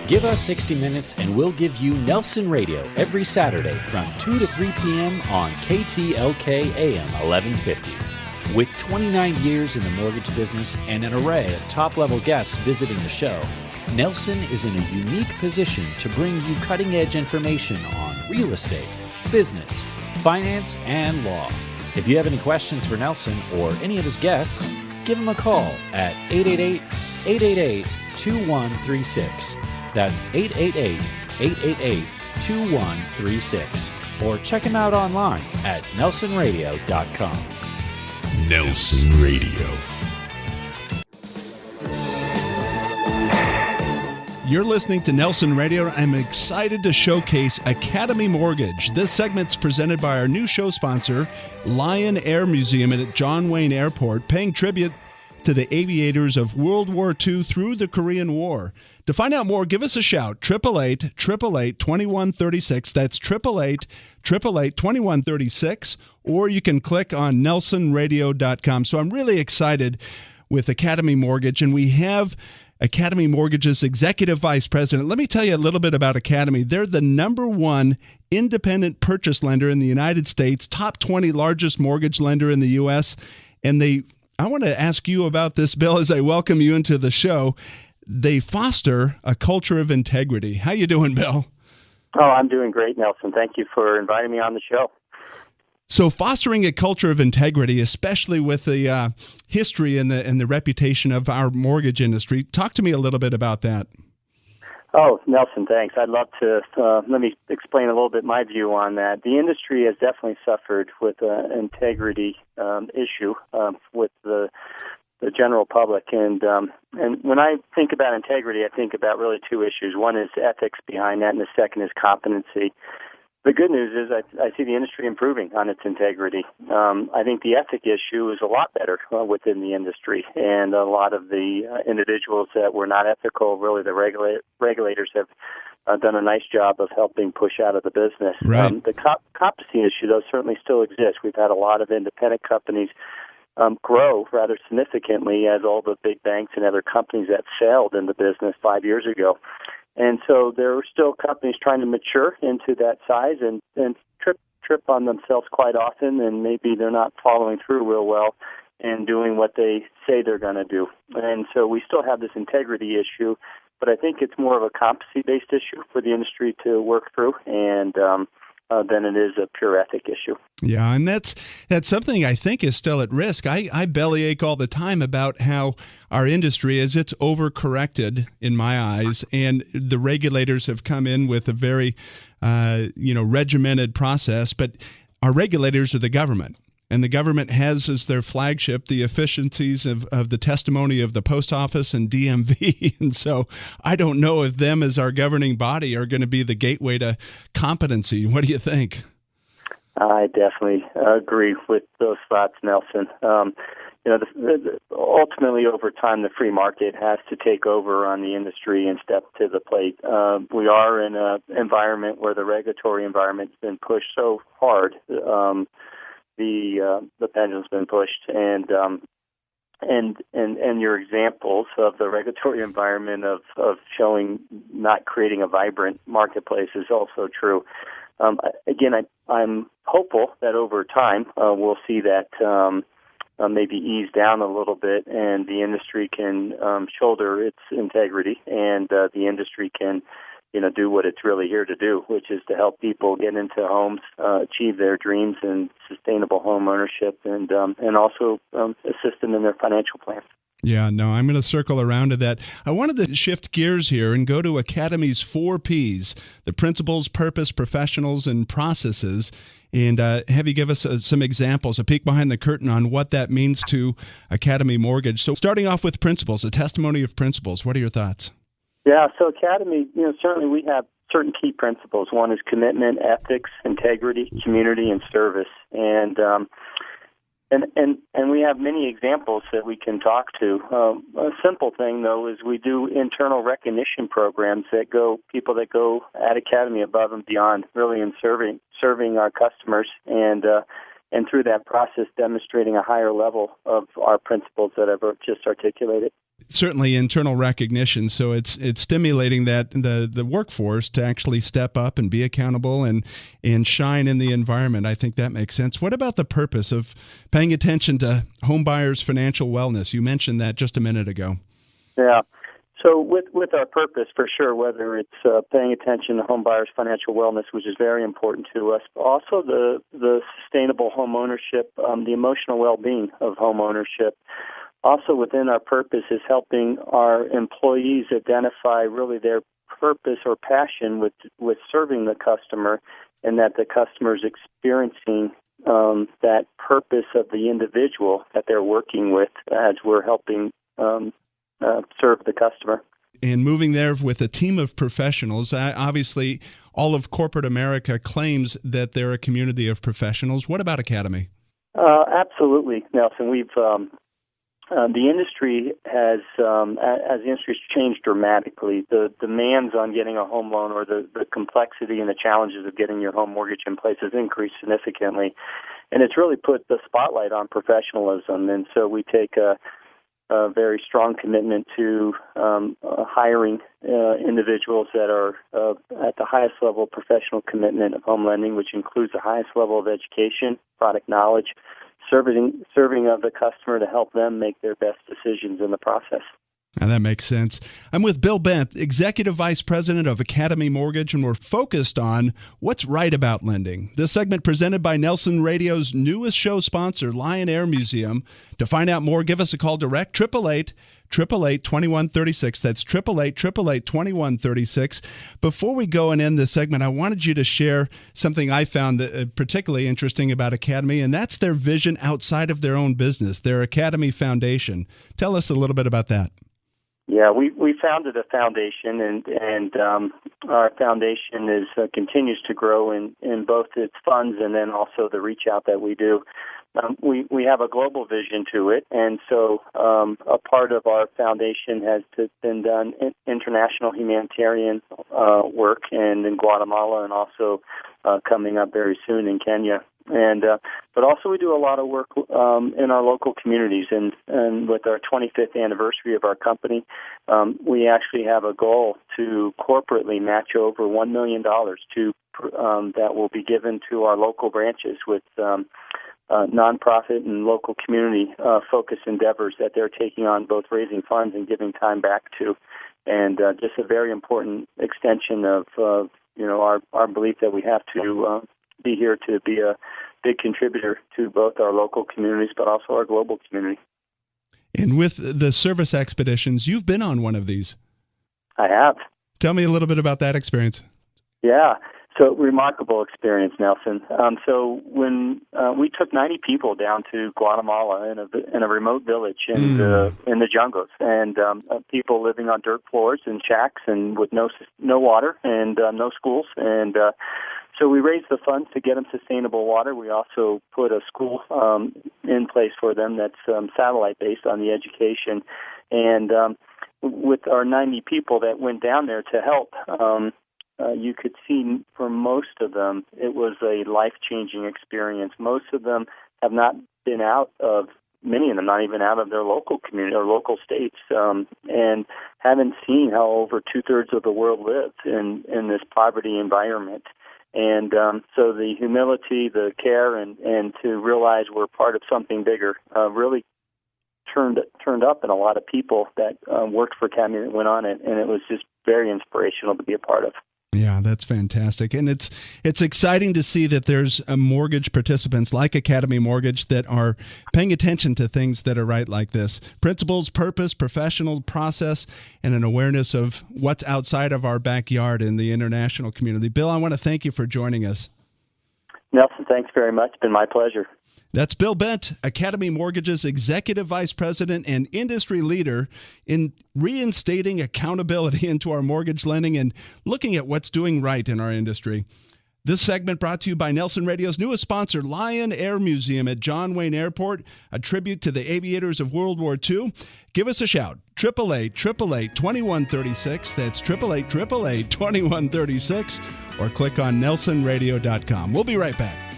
Give us 60 minutes and we'll give you Nelson Radio every Saturday from 2 to 3 p.m. on KTLK AM 1150. With 29 years in the mortgage business and an array of top-level guests visiting the show, Nelson is in a unique position to bring you cutting-edge information on real estate, business, finance, and law. If you have any questions for Nelson or any of his guests, give him a call at 888-888-2136. That's 888-888-2136. Or check him out online at nelsonradio.com. Nelson Radio. You're listening to Nelson Radio. I'm excited to showcase Academy Mortgage. This segment's presented by our new show sponsor, Lion Air Museum at John Wayne Airport, paying tribute to the aviators of World War II through the Korean War. To find out more, give us a shout, 888-888-2136. That's 888-888-2136. Or you can click on nelsonradio.com. So I'm really excited with Academy Mortgage, and we have Academy Mortgage's Executive Vice President. Let me tell you a little bit about Academy. They're the #1 independent purchase lender in the United States, top 20 largest mortgage lender in the U.S., and I want to ask you about this, Bill, as I welcome you into the show. They foster a culture of integrity. How you doing, Bill? Oh, I'm doing great, Nelson. Thank you for inviting me on the show. So fostering a culture of integrity, especially with the history and the reputation of our mortgage industry. Talk to me a little bit about that. Oh, Nelson, thanks. I'd love to. Let me explain a little bit my view on that. The industry has definitely suffered with an integrity issue with the general public. And when I think about integrity, I think about really two issues. One is ethics behind that, and the second is competency. The good news is I see the industry improving on its integrity. I think the ethic issue is a lot better within the industry, and a lot of the individuals that were not ethical, really the regulators have done a nice job of helping push out of the business. Right. The competency issue, though, certainly still exists. We've had a lot of independent companies grow rather significantly as all the big banks and other companies that failed in the business 5 years ago. And so there are still companies trying to mature into that size and trip on themselves quite often, and maybe they're not following through real well and doing what they say they're going to do. And so we still have this integrity issue, but I think it's more of a competency-based issue for the industry to work through, and than it is a pure ethic issue. Yeah, and that's something I think is still at risk. I bellyache all the time about how our industry, as it's overcorrected in my eyes, and the regulators have come in with a very regimented process, but our regulators are the government. And the government has as their flagship the efficiencies of the testimony of the post office and DMV. And so I don't know if them as our governing body are going to be the gateway to competency. What do you think? I definitely agree with those thoughts, Nelson. Ultimately, over time, the free market has to take over on the industry and step to the plate. We are in an environment where the regulatory environment's been pushed so hard. The pendulum's been pushed, and your examples of the regulatory environment of showing not creating a vibrant marketplace is also true. I'm hopeful that over time we'll see that maybe ease down a little bit, and the industry can shoulder its integrity, and the industry can do what it's really here to do, which is to help people get into homes, achieve their dreams and sustainable home ownership, and also assist them in their financial plans. Yeah, no, I'm going to circle around to that. I wanted to shift gears here and go to Academy's 4 Ps, the principles, purpose, professionals, and processes, and have you give us some examples, a peek behind the curtain on what that means to Academy Mortgage. So starting off with principles, a testimony of principles. What are your thoughts? Yeah, so Academy, certainly we have certain key principles. One is commitment, ethics, integrity, community, and service. And we have many examples that we can talk to. A simple thing, though, is we do internal recognition programs people that go at Academy above and beyond, really in serving our customers and and through that process demonstrating a higher level of our principles that I've just articulated. Certainly internal recognition, so it's stimulating that the workforce to actually step up and be accountable and shine in the environment. I think that makes sense. What about the purpose of paying attention to home buyers' financial wellness? You mentioned that just a minute ago. Yeah. So with our purpose, for sure, whether it's paying attention to home buyers' financial wellness, which is very important to us, but also the sustainable home ownership, the emotional well-being of home ownership. Also within our purpose is helping our employees identify really their purpose or passion with serving the customer, and that the customer is experiencing that purpose of the individual that they're working with as we're helping serve the customer. And moving there with a team of professionals, obviously all of corporate America claims that they're a community of professionals. What about Academy? Absolutely, Nelson. We've the industry has, as the industry's changed dramatically, the demands on getting a home loan or the complexity and the challenges of getting your home mortgage in place has increased significantly. And it's really put the spotlight on professionalism. And so we take a very strong commitment to hiring individuals that are at the highest level of professional commitment of home lending, which includes the highest level of education, product knowledge, serving of the customer to help them make their best decisions in the process. And that makes sense. I'm with Bill Bent, Executive Vice President of Academy Mortgage, and we're focused on what's right about lending. This segment presented by Nelson Radio's newest show sponsor, Lion Air Museum. To find out more, give us a call direct, 888-888-2136. That's 888-888-2136. Before we go and end this segment, I wanted you to share something I found particularly interesting about Academy, and that's their vision outside of their own business, their Academy Foundation. Tell us a little bit about that. Yeah, we founded a foundation, and our foundation continues to grow in both its funds and then also the reach out that we do. We have a global vision to it, and so a part of our foundation has been done international humanitarian work, and in Guatemala, and also coming up very soon in Kenya. And but also we do a lot of work in our local communities, and with our 25th anniversary of our company, we actually have a goal to corporately match over $1 million that will be given to our local branches with nonprofit and local community focus endeavors that they're taking on, both raising funds and giving time back to, and just a very important extension of our belief that we have to be here to be a big contributor to both our local communities but also our global community. And with the service expeditions, you've been on one of these. I have. Tell me a little bit about that experience. Yeah. So remarkable experience, Nelson. So when we took 90 people down to Guatemala in a remote village in the jungles, and people living on dirt floors and shacks and with no water and no schools, and so we raised the funds to get them sustainable water. We also put a school in place for them that's satellite based on the education, and with our 90 people that went down there to help. You could see for most of them, it was a life-changing experience. Most of them have not been many of them not even out of their local community or local states, and haven't seen how over 2/3 of the world lives in this poverty environment. And so the humility, the care, and to realize we're part of something bigger really turned up in a lot of people that worked for Academy that went on it, and it was just very inspirational to be a part of. Yeah, that's fantastic. And it's exciting to see that there's mortgage participants like Academy Mortgage that are paying attention to things that are right like this. Principles, purpose, professional process, and an awareness of what's outside of our backyard in the international community. Bill, I want to thank you for joining us. Nelson, thanks very much. It's been my pleasure. That's Bill Bent, Academy Mortgage's Executive Vice President and industry leader in reinstating accountability into our mortgage lending and looking at what's doing right in our industry. This segment brought to you by Nelson Radio's newest sponsor, Lion Air Museum at John Wayne Airport, a tribute to the aviators of World War II. Give us a shout, 888-888-2136. That's 888-888-2136, or click on nelsonradio.com. We'll be right back.